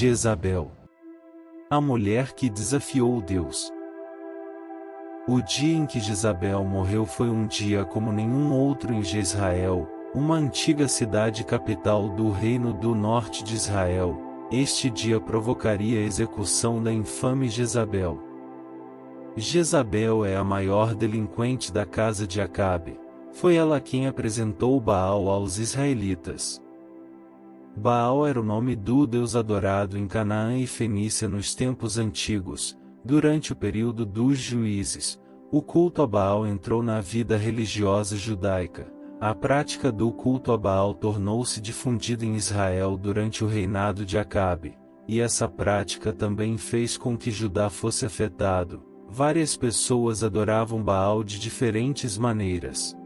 Jezabel, a mulher que desafiou Deus. O dia em que Jezabel morreu foi um dia como nenhum outro em Jezrael, uma antiga cidade capital do reino do norte de Israel. Este dia provocaria a execução da infame Jezabel. Jezabel é a maior delinquente da casa de Acabe. Foi ela quem apresentou Baal aos israelitas. Baal era o nome do deus adorado em Canaã e Fenícia nos tempos antigos. Durante o período dos juízes, o culto a Baal entrou na vida religiosa judaica. A prática do culto a Baal tornou-se difundida em Israel durante o reinado de Acabe, e essa prática também fez com que Judá fosse afetado. Várias pessoas adoravam Baal de diferentes maneiras.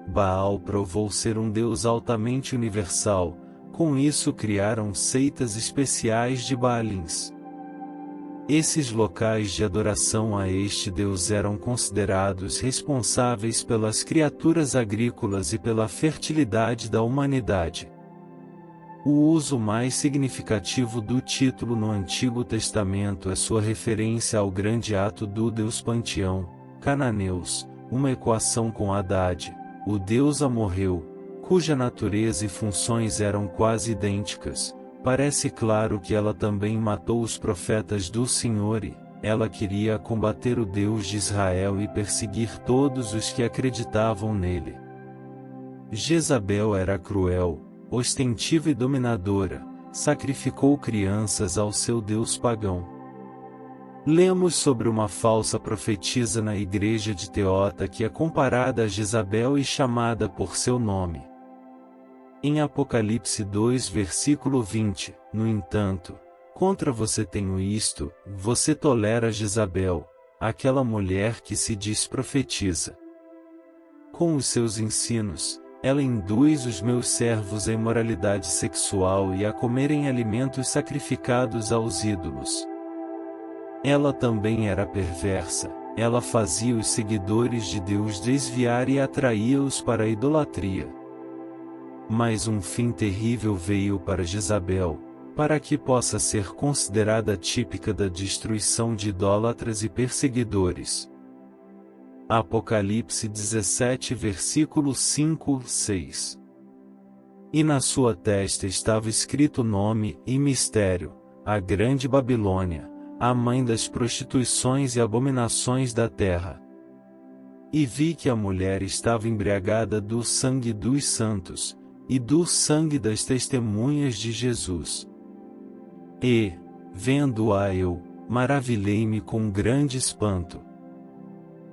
Baal provou ser um deus altamente universal, com isso criaram seitas especiais de Baalins. Esses locais de adoração a este deus eram considerados responsáveis pelas criaturas agrícolas e pela fertilidade da humanidade. O uso mais significativo do título no Antigo Testamento é sua referência ao grande ato do deus panteão, cananeus, uma equação com Haddad, o deus amorreu, cuja natureza e funções eram quase idênticas. Parece claro que ela também matou os profetas do Senhor e ela queria combater o Deus de Israel e perseguir todos os que acreditavam nele. Jezabel era cruel, ostensiva e dominadora, sacrificou crianças ao seu deus pagão. Lemos sobre uma falsa profetisa na igreja de Teota que é comparada a Jezabel e chamada por seu nome. Em Apocalipse 2 versículo 20, no entanto, contra você tenho isto, você tolera Jezabel, aquela mulher que se diz profetiza. Com os seus ensinos, ela induz os meus servos à imoralidade sexual e a comerem alimentos sacrificados aos ídolos. Ela também era perversa, ela fazia os seguidores de Deus desviar e atraía-os para a idolatria. Mas um fim terrível veio para Jezabel, para que possa ser considerada típica da destruição de idólatras e perseguidores. Apocalipse 17 versículo 5-6. E na sua testa estava escrito nome e mistério, a grande Babilônia, a mãe das prostituições e abominações da terra. E vi que a mulher estava embriagada do sangue dos santos, e do sangue das testemunhas de Jesus. E, vendo-a eu, maravilhei-me com grande espanto.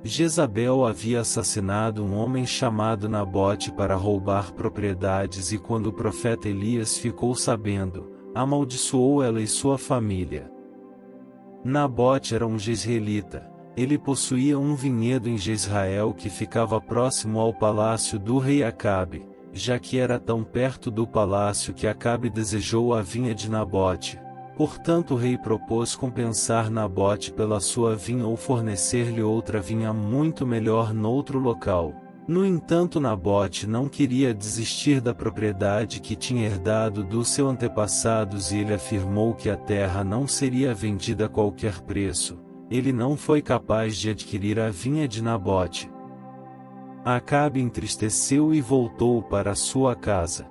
Jezabel havia assassinado um homem chamado Nabote para roubar propriedades e quando o profeta Elias ficou sabendo, amaldiçoou ela e sua família. Nabote era um jezreelita, ele possuía um vinhedo em Jezrael que ficava próximo ao palácio do rei Acabe, já que era tão perto do palácio que Acabe desejou a vinha de Nabote. Portanto o rei propôs compensar Nabote pela sua vinha ou fornecer-lhe outra vinha muito melhor noutro local. No entanto Nabote não queria desistir da propriedade que tinha herdado dos seus antepassados e ele afirmou que a terra não seria vendida a qualquer preço. Ele não foi capaz de adquirir a vinha de Nabote. Acabe entristeceu e voltou para sua casa.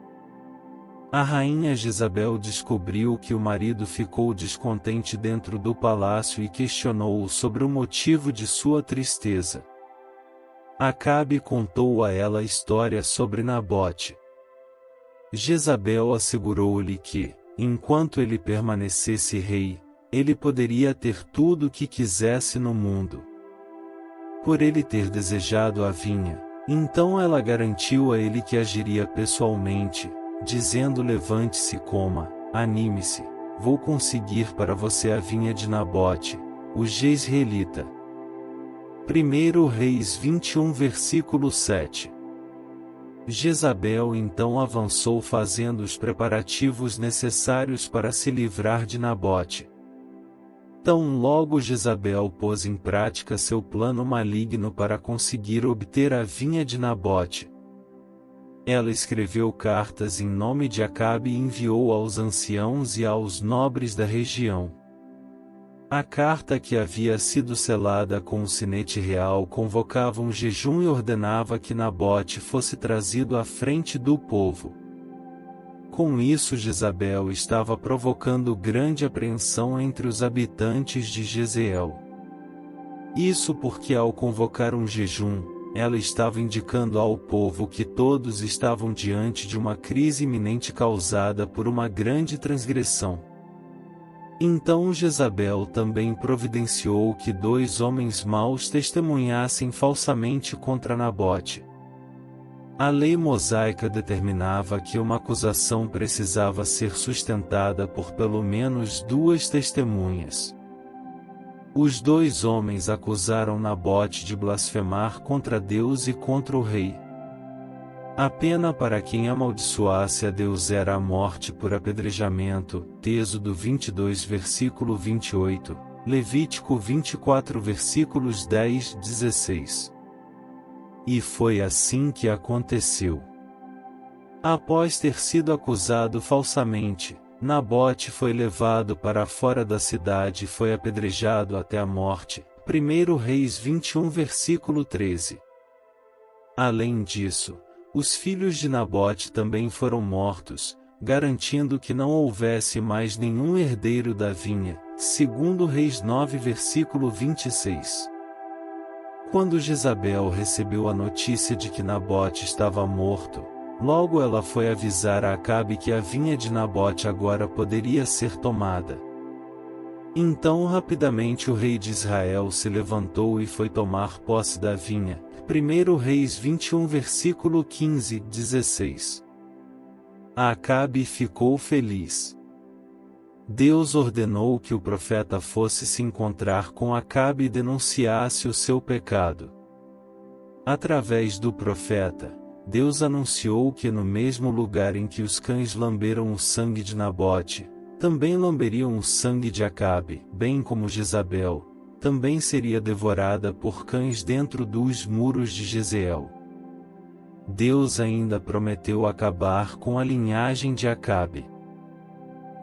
A rainha Jezabel descobriu que o marido ficou descontente dentro do palácio e questionou-o sobre o motivo de sua tristeza. Acabe contou a ela a história sobre Nabote. Jezabel assegurou-lhe que, enquanto ele permanecesse rei, ele poderia ter tudo o que quisesse no mundo. Por ele ter desejado a vinha, então ela garantiu a ele que agiria pessoalmente, dizendo: levante-se e coma, anime-se, vou conseguir para você a vinha de Nabote, o jezreelita. 1 Reis 21 versículo 7. Jezabel então avançou fazendo os preparativos necessários para se livrar de Nabote. Tão logo Jezabel pôs em prática seu plano maligno para conseguir obter a vinha de Nabote. Ela escreveu cartas em nome de Acabe e enviou aos anciãos e aos nobres da região. A carta, que havia sido selada com o sinete real, convocava um jejum e ordenava que Nabote fosse trazido à frente do povo. Com isso, Jezabel estava provocando grande apreensão entre os habitantes de Jezreel. Isso porque, ao convocar um jejum, ela estava indicando ao povo que todos estavam diante de uma crise iminente causada por uma grande transgressão. Então Jezabel também providenciou que 2 homens maus testemunhassem falsamente contra Nabote. A lei mosaica determinava que uma acusação precisava ser sustentada por pelo menos 2 testemunhas. Os 2 homens acusaram Nabote de blasfemar contra Deus e contra o rei. A pena para quem amaldiçoasse a Deus era a morte por apedrejamento, Êxodo 22 versículo 28, Levítico 24 versículos 10 e 16. E foi assim que aconteceu. Após ter sido acusado falsamente, Nabote foi levado para fora da cidade e foi apedrejado até a morte, 1 Reis 21 versículo 13. Além disso, os filhos de Nabote também foram mortos, garantindo que não houvesse mais nenhum herdeiro da vinha, 2 Reis 9 versículo 26. Quando Jezabel recebeu a notícia de que Nabote estava morto, logo ela foi avisar a Acabe que a vinha de Nabote agora poderia ser tomada. Então rapidamente o rei de Israel se levantou e foi tomar posse da vinha. 1 Reis 21 versículo 15 e 16. Acabe ficou feliz. Deus ordenou que o profeta fosse se encontrar com Acabe e denunciasse o seu pecado. Através do profeta, Deus anunciou que no mesmo lugar em que os cães lamberam o sangue de Nabote, também lamberiam o sangue de Acabe, bem como Jezabel também seria devorada por cães dentro dos muros de Jezreel. Deus ainda prometeu acabar com a linhagem de Acabe.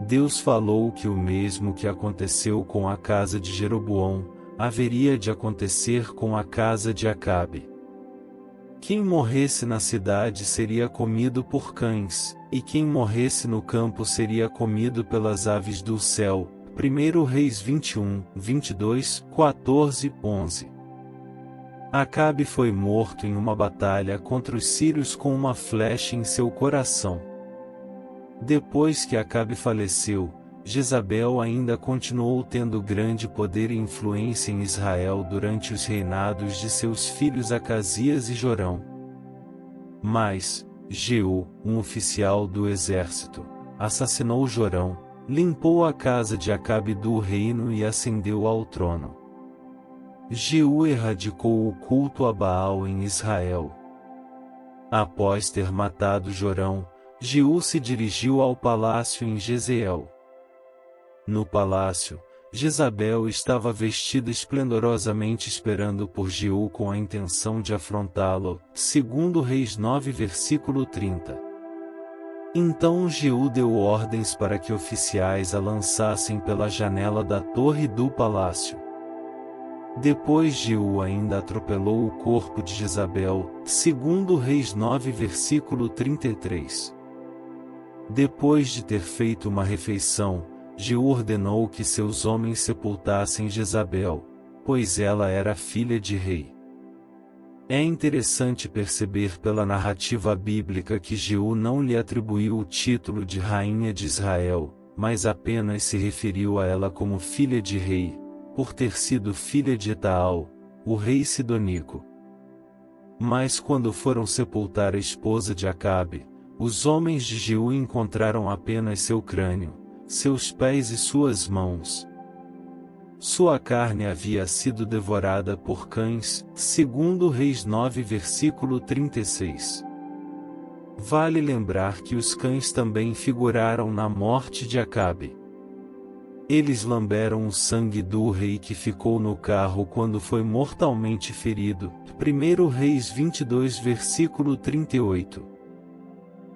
Deus falou que o mesmo que aconteceu com a casa de Jeroboão, haveria de acontecer com a casa de Acabe. Quem morresse na cidade seria comido por cães, e quem morresse no campo seria comido pelas aves do céu. 1 Reis 21, 22, 14, 11. Acabe foi morto em uma batalha contra os sírios com uma flecha em seu coração. Depois que Acabe faleceu, Jezabel ainda continuou tendo grande poder e influência em Israel durante os reinados de seus filhos Acasias e Jorão. Mas, Jeú, um oficial do exército, assassinou Jorão, limpou a casa de Acabe do reino e ascendeu ao trono. Jeú erradicou o culto a Baal em Israel. Após ter matado Jorão, Jeú se dirigiu ao palácio em Jezreel. No palácio, Jezabel estava vestida esplendorosamente esperando por Jeú com a intenção de afrontá-lo, 2 Reis 9 versículo 30. Então Jeú deu ordens para que oficiais a lançassem pela janela da torre do palácio. Depois Jeú ainda atropelou o corpo de Jezabel, 2 Reis 9 versículo 33. Depois de ter feito uma refeição, Jeú ordenou que seus homens sepultassem Jezabel, pois ela era filha de rei. É interessante perceber pela narrativa bíblica que Jeú não lhe atribuiu o título de rainha de Israel, mas apenas se referiu a ela como filha de rei, por ter sido filha de Etaal, o rei sidônico. Mas quando foram sepultar a esposa de Acabe, os homens de Jeú encontraram apenas seu crânio, seus pés e suas mãos. Sua carne havia sido devorada por cães, 2 Reis 9 versículo 36. Vale lembrar que os cães também figuraram na morte de Acabe. Eles lamberam o sangue do rei que ficou no carro quando foi mortalmente ferido, 1 Reis 22 versículo 38.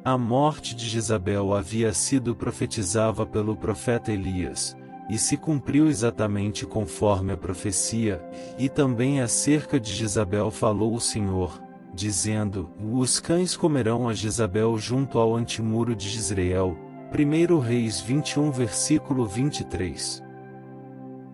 A morte de Jezabel havia sido profetizada pelo profeta Elias, e se cumpriu exatamente conforme a profecia, e também acerca de Jezabel falou o Senhor, dizendo: os cães comerão a Jezabel junto ao antemuro de Jezreel. 1 Reis 21 versículo 23.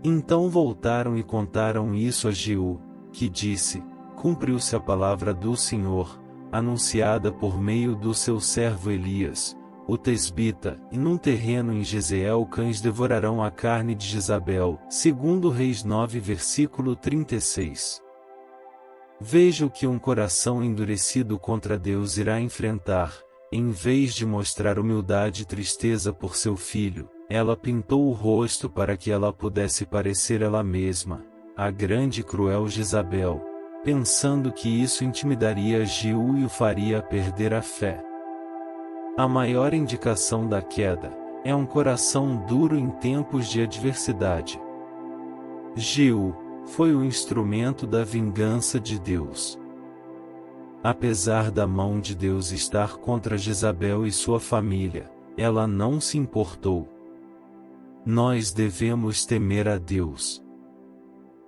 Então voltaram e contaram isso a Jeú, que disse: cumpriu-se a palavra do Senhor, anunciada por meio do seu servo Elias, o tesbita, e num terreno em Jezreel cães devorarão a carne de Jezabel. 2 Reis 9 versículo 36. Veja o que um coração endurecido contra Deus irá enfrentar. Em vez de mostrar humildade e tristeza por seu filho, ela pintou o rosto para que ela pudesse parecer ela mesma, a grande e cruel Jezabel, pensando que isso intimidaria Jeú e o faria perder a fé. A maior indicação da queda é um coração duro em tempos de adversidade. Jeú foi o instrumento da vingança de Deus. Apesar da mão de Deus estar contra Jezabel e sua família, ela não se importou. Nós devemos temer a Deus.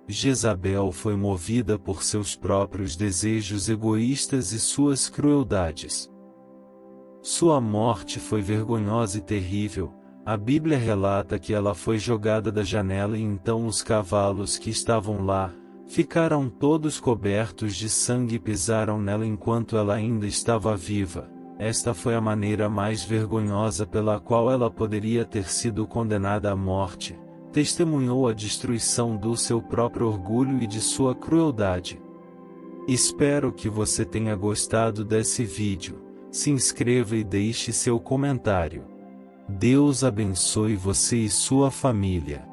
Jezabel foi movida por seus próprios desejos egoístas e suas crueldades. Sua morte foi vergonhosa e terrível. A Bíblia relata que ela foi jogada da janela e então os cavalos que estavam lá ficaram todos cobertos de sangue e pisaram nela enquanto ela ainda estava viva. Esta foi a maneira mais vergonhosa pela qual ela poderia ter sido condenada à morte. Testemunhou a destruição do seu próprio orgulho e de sua crueldade. Espero que você tenha gostado desse vídeo. Se inscreva e deixe seu comentário. Deus abençoe você e sua família.